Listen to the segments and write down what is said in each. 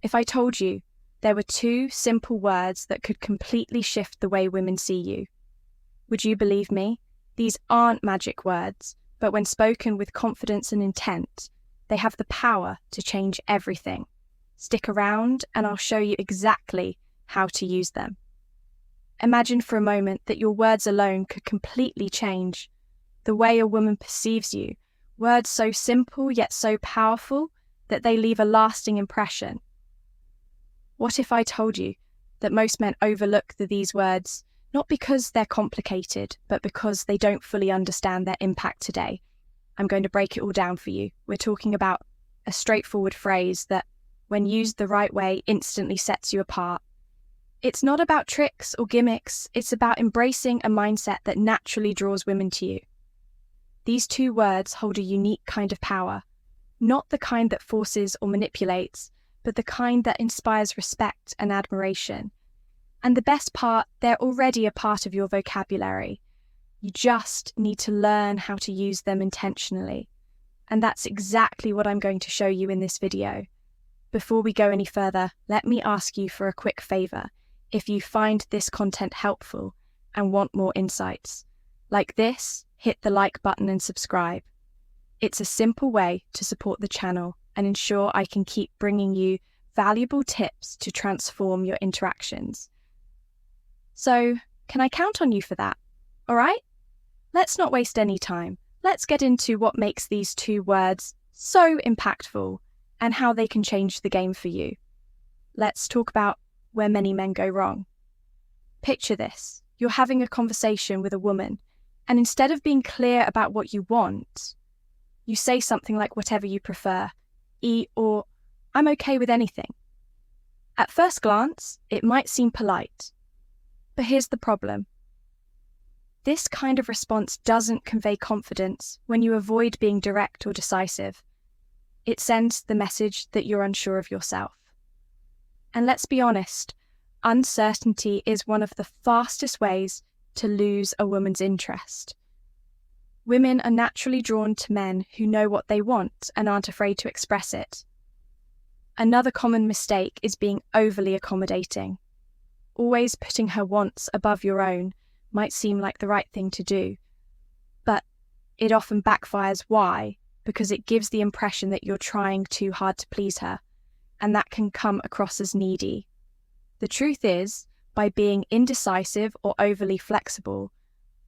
If I told you there were two simple words that could completely shift the way women see you, would you believe me? These aren't magic words, but when spoken with confidence and intent, they have the power to change everything. Stick around and I'll show you exactly how to use them. Imagine for a moment that your words alone could completely change the way a woman perceives you. Words so simple yet so powerful that they leave a lasting impression. What if I told you that most men overlook these words, not because they're complicated, but because they don't fully understand their impact today? I'm going to break it all down for you. We're talking about a straightforward phrase that, when used the right way, instantly sets you apart. It's not about tricks or gimmicks, it's about embracing a mindset that naturally draws women to you. These two words hold a unique kind of power, not the kind that forces or manipulates, but the kind that inspires respect and admiration. And the best part, they're already a part of your vocabulary. You just need to learn how to use them intentionally. And that's exactly what I'm going to show you in this video. Before we go any further, let me ask you for a quick favor. If you find this content helpful and want more insights like this, hit the like button and subscribe. It's a simple way to support the channel and ensure I can keep bringing you valuable tips to transform your interactions. So, can I count on you for that? All right? Let's not waste any time. Let's get into what makes these two words so impactful and how they can change the game for you. Let's talk about where many men go wrong. Picture this. You're having a conversation with a woman, and instead of being clear about what you want, you say something like whatever you prefer, or I'm okay with anything. At first glance, it might seem polite, but here's the problem. This kind of response doesn't convey confidence when you avoid being direct or decisive. It sends the message that you're unsure of yourself. And let's be honest, uncertainty is one of the fastest ways to lose a woman's interest. Women are naturally drawn to men who know what they want and aren't afraid to express it. Another common mistake is being overly accommodating. Always putting her wants above your own might seem like the right thing to do, but it often backfires. Why? Because it gives the impression that you're trying too hard to please her, and that can come across as needy. The truth is, by being indecisive or overly flexible,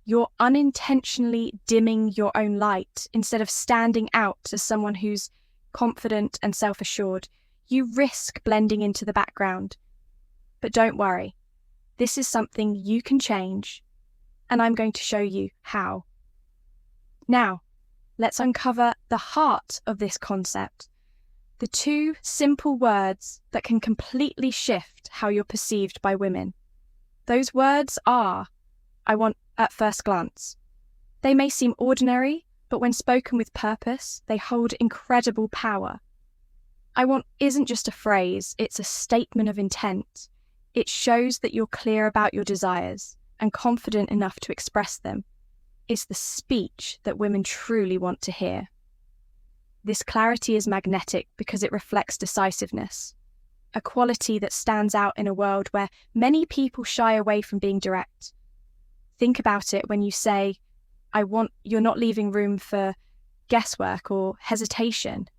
you're unintentionally dimming your own light. Instead of standing out as someone who's confident and self-assured, you risk blending into the background. But don't worry, this is something you can change, and I'm going to show you how. Now, let's uncover the heart of this concept. The two simple words that can completely shift how you're perceived by women. Those words are, I want at first glance. They may seem ordinary, but when spoken with purpose, they hold incredible power. I want isn't just a phrase, it's a statement of intent. It shows that you're clear about your desires and confident enough to express them. It's the speech that women truly want to hear. This clarity is magnetic because it reflects decisiveness, a quality that stands out in a world where many people shy away from being direct. Think about it when you say, you're not leaving room for guesswork or hesitation.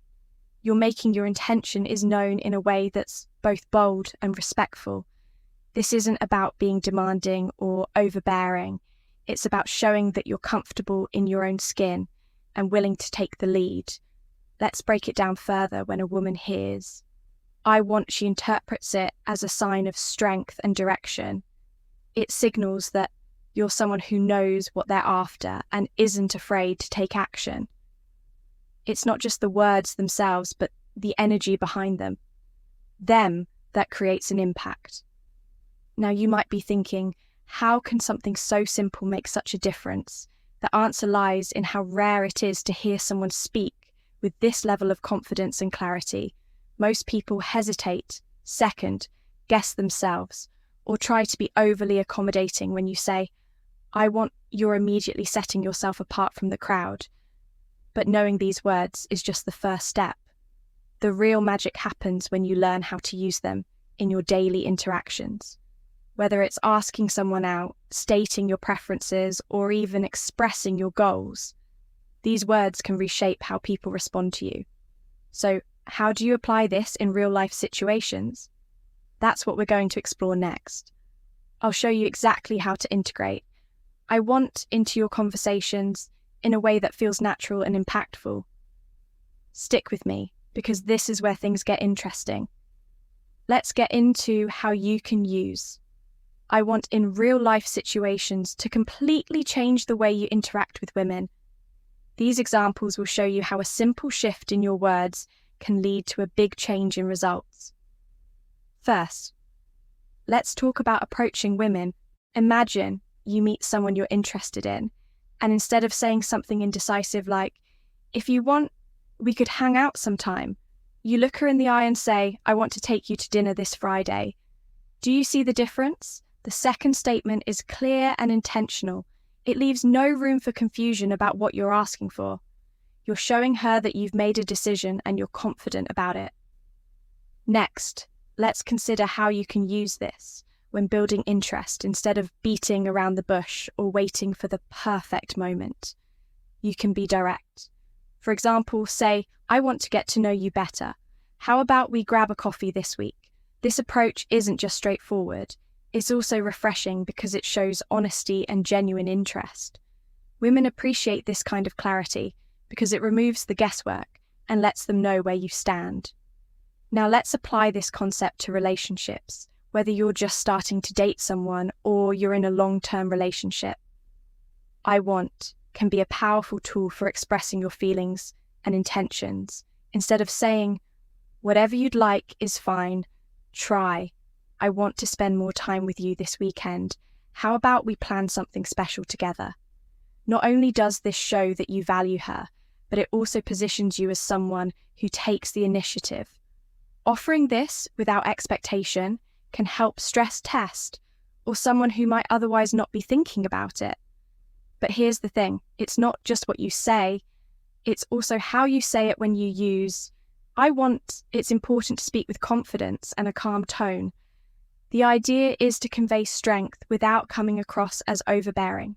You're making your intention is known in a way that's both bold and respectful. This isn't about being demanding or overbearing. It's about showing that you're comfortable in your own skin and willing to take the lead. Let's break it down further. When a woman hears, I want, she interprets it as a sign of strength and direction. It signals that you're someone who knows what they're after and isn't afraid to take action. It's not just the words themselves, but the energy behind them. Them that creates an impact. Now you might be thinking, how can something so simple make such a difference? The answer lies in how rare it is to hear someone speak with this level of confidence and clarity. Most people hesitate, second, guess themselves, or try to be overly accommodating when you say, I want, you're immediately setting yourself apart from the crowd. But knowing these words is just the first step. The real magic happens when you learn how to use them in your daily interactions. Whether it's asking someone out, stating your preferences, or even expressing your goals, these words can reshape how people respond to you. So, how do you apply this in real-life situations? That's what we're going to explore next. I'll show you exactly how to integrate "I want" into your conversations in a way that feels natural and impactful. Stick with me, because this is where things get interesting. Let's get into how you can use "I want" in real-life situations to completely change the way you interact with women. These examples will show you how a simple shift in your words can lead to a big change in results. First, let's talk about approaching women. Imagine you meet someone you're interested in, and instead of saying something indecisive like, "If you want, we could hang out sometime," you look her in the eye and say, "I want to take you to dinner this Friday." Do you see the difference? The second statement is clear and intentional. It leaves no room for confusion about what you're asking for. You're showing her that you've made a decision and you're confident about it. Next, let's consider how you can use this when building interest instead of beating around the bush or waiting for the perfect moment. You can be direct. For example, say, "I want to get to know you better. How about we grab a coffee this week?" This approach isn't just straightforward. It's also refreshing because it shows honesty and genuine interest. Women appreciate this kind of clarity because it removes the guesswork and lets them know where you stand. Now let's apply this concept to relationships, whether you're just starting to date someone or you're in a long-term relationship. "I want" can be a powerful tool for expressing your feelings and intentions. Instead of saying, "Whatever you'd like is fine," try, "I want to spend more time with you this weekend. How about we plan something special together?" Not only does this show that you value her, but it also positions you as someone who takes the initiative. Offering this without expectation can help stress test or someone who might otherwise not be thinking about it. But here's the thing, it's not just what you say, it's also how you say it when you use "I want." It's important to speak with confidence and a calm tone. The idea is to convey strength without coming across as overbearing.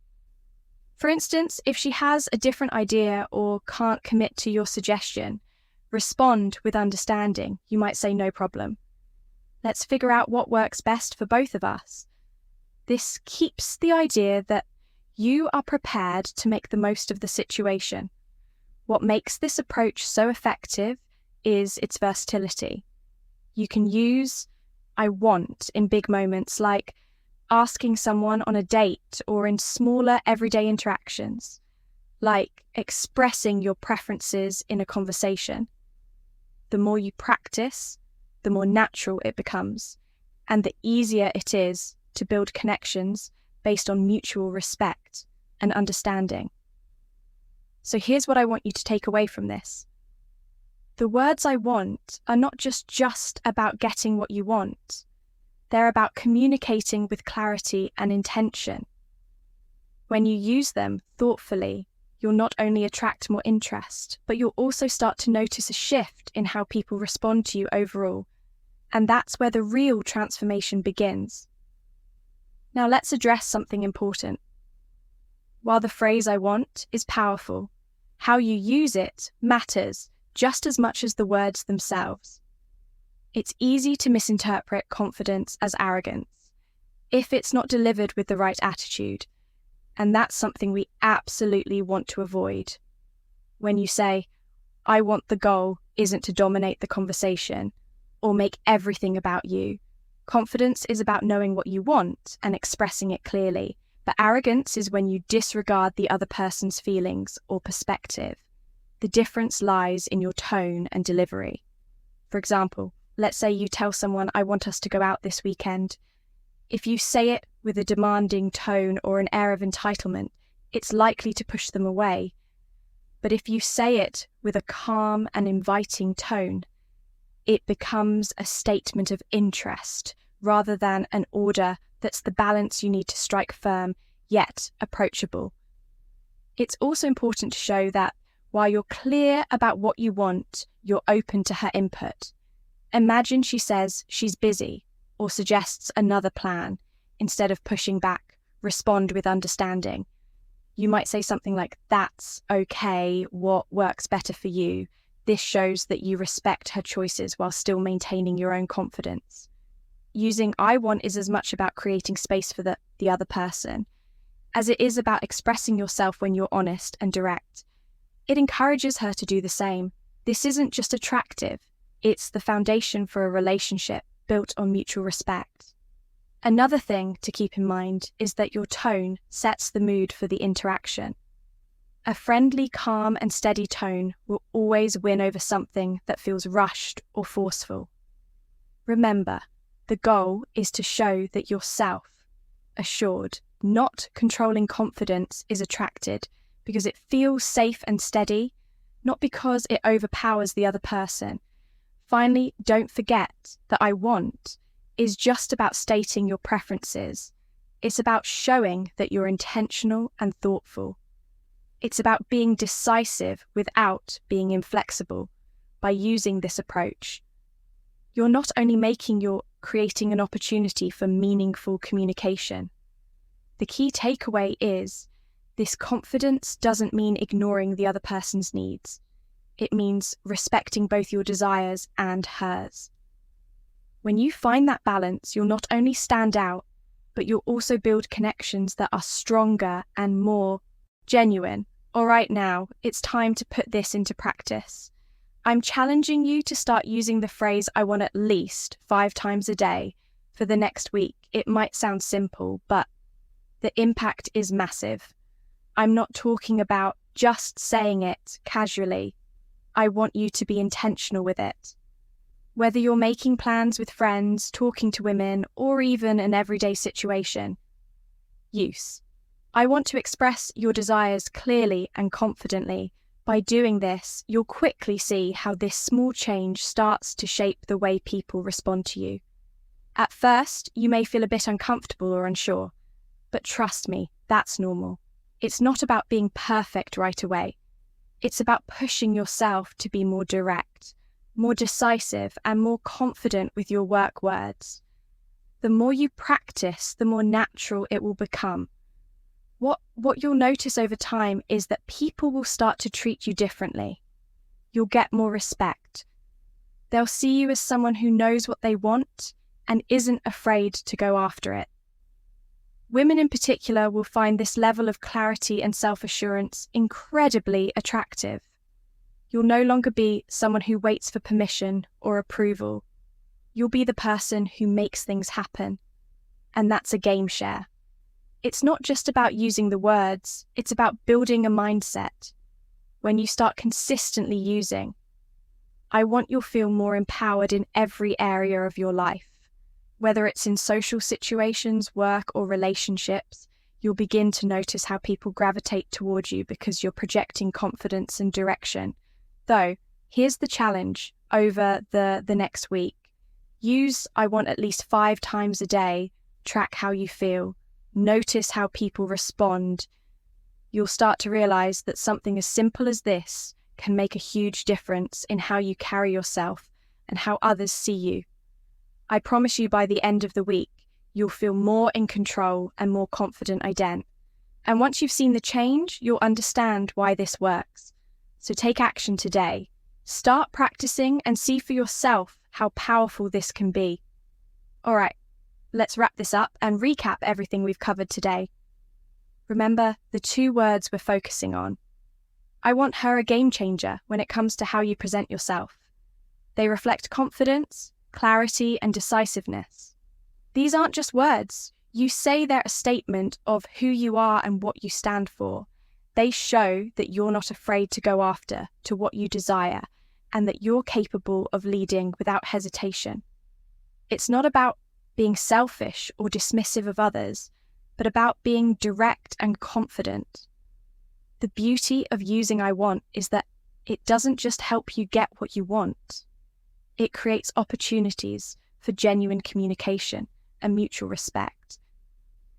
For instance, if she has a different idea or can't commit to your suggestion, respond with understanding. You might say, "No problem. Let's figure out what works best for both of us." This keeps the idea that you are prepared to make the most of the situation. What makes this approach so effective is its versatility. You can use "I want" in big moments like asking someone on a date or in smaller everyday interactions, like expressing your preferences in a conversation. The more you practice, the more natural it becomes, and the easier it is to build connections based on mutual respect and understanding. So here's what I want you to take away from this. The words "I want" are not just about getting what you want. They're about communicating with clarity and intention. When you use them thoughtfully, you'll not only attract more interest, but you'll also start to notice a shift in how people respond to you overall. And that's where the real transformation begins. Now let's address something important. While the phrase "I want" is powerful, how you use it matters just as much as the words themselves. It's easy to misinterpret confidence as arrogance if it's not delivered with the right attitude, and that's something we absolutely want to avoid. When you say, "I want," the goal isn't to dominate the conversation or make everything about you. Confidence is about knowing what you want and expressing it clearly, but arrogance is when you disregard the other person's feelings or perspective. The difference lies in your tone and delivery. For example, let's say you tell someone, "I want us to go out this weekend." If you say it with a demanding tone or an air of entitlement, it's likely to push them away. But if you say it with a calm and inviting tone, it becomes a statement of interest rather than an order that's the balance you need to strike firm, yet approachable. It's also important to show that While you're clear about what you want, you're open to her input. Imagine she says she's busy or suggests another plan. Instead of pushing back, respond with understanding. You might say something like, "That's okay, what works better for you?" This shows that you respect her choices while still maintaining your own confidence. Using "I want" is as much about creating space for the other person as it is about expressing yourself when you're honest and direct. It encourages her to do the same. This isn't just attractive, it's the foundation for a relationship built on mutual respect. Another thing to keep in mind is that your tone sets the mood for the interaction. A friendly, calm, and steady tone will always win over something that feels rushed or forceful. Remember, the goal is to show that you're self-assured, not controlling confidence is attracted because it feels safe and steady, not because it overpowers the other person. Finally, don't forget that "I want" is just about stating your preferences. It's about showing that you're intentional and thoughtful. It's about being decisive without being inflexible. By using this approach, you're not only you're creating an opportunity for meaningful communication. The key takeaway is this: confidence doesn't mean ignoring the other person's needs. It means respecting both your desires and hers. When you find that balance, you'll not only stand out, but you'll also build connections that are stronger and more genuine. All right, now it's time to put this into practice. I'm challenging you to start using the phrase "I want" at least 5 times a day for the next week. It might sound simple, but the impact is massive. I'm not talking about just saying it casually. I want you to be intentional with it. Whether you're making plans with friends, talking to women, or even an everyday situation. Use "I want" to express your desires clearly and confidently. By doing this, you'll quickly see how this small change starts to shape the way people respond to you. At first, you may feel a bit uncomfortable or unsure, but trust me, that's normal. It's not about being perfect right away. It's about pushing yourself to be more direct, more decisive, and more confident with your work words. The more you practice, the more natural it will become. What you'll notice over time is that people will start to treat you differently. You'll get more respect. They'll see you as someone who knows what they want and isn't afraid to go after it. Women in particular will find this level of clarity and self-assurance incredibly attractive. You'll no longer be someone who waits for permission or approval. You'll be the person who makes things happen. And that's a game share. It's not just about using the words, it's about building a mindset. When you start consistently using "I want," you'll feel more empowered in every area of your life. Whether it's in social situations, work, or relationships, you'll begin to notice how people gravitate towards you because you're projecting confidence and direction. Though, here's the challenge over the next week. Use "I want" at least 5 times a day. Track how you feel. Notice how people respond. You'll start to realize that something as simple as this can make a huge difference in how you carry yourself and how others see you. I promise you, by the end of the week, you'll feel more in control and more confident again. And once you've seen the change, you'll understand why this works. So take action today. Start practicing and see for yourself how powerful this can be. All right, let's wrap this up and recap everything we've covered today. Remember the 2 words we're focusing on. I want her a game changer when it comes to how you present yourself. They reflect confidence, clarity, and decisiveness. These aren't just words. You say they're a statement of who you are and what you stand for. They show that you're not afraid to go after to what you desire and that you're capable of leading without hesitation. It's not about being selfish or dismissive of others, but about being direct and confident. The beauty of using "I want" is that it doesn't just help you get what you want. It creates opportunities for genuine communication and mutual respect.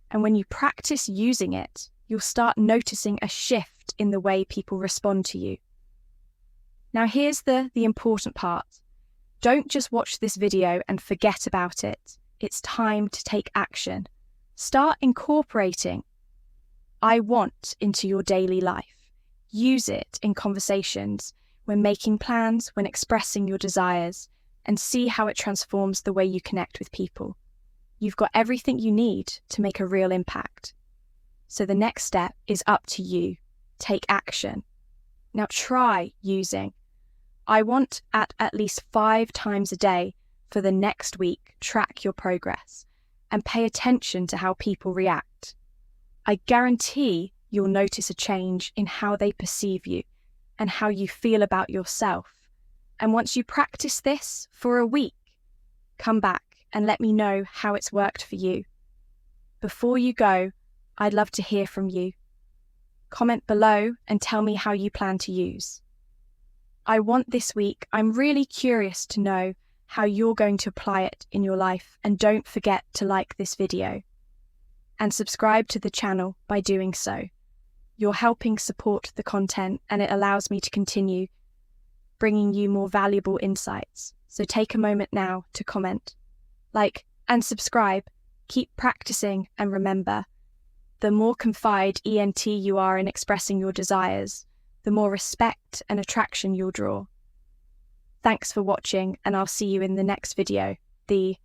And when you practice using it, you'll start noticing a shift in the way people respond to you. Now here's the important part. Don't just watch this video and forget about it. It's time to take action. Start incorporating I want into your daily life. Use it in conversations, when making plans, when expressing your desires, and see how it transforms the way you connect with people. You've got everything you need to make a real impact. So the next step is up to you. Take action. Now try using I want at least 5 times a day for the next week. Track your progress and pay attention to how people react. I guarantee you'll notice a change in how they perceive you and how you feel about yourself. And once you practice this for a week, come back and let me know how it's worked for you. Before you go, I'd love to hear from you. Comment below and tell me how you plan to use I want this week. I'm really curious to know how you're going to apply it in your life, and don't forget to like this video and subscribe to the channel by doing so. You're helping support the content and it allows me to continue bringing you more valuable insights. So take a moment now to comment, like, and subscribe. Keep practicing, and remember, the more confident you are in expressing your desires, the more respect and attraction you'll draw. Thanks for watching, and I'll see you in the next video. The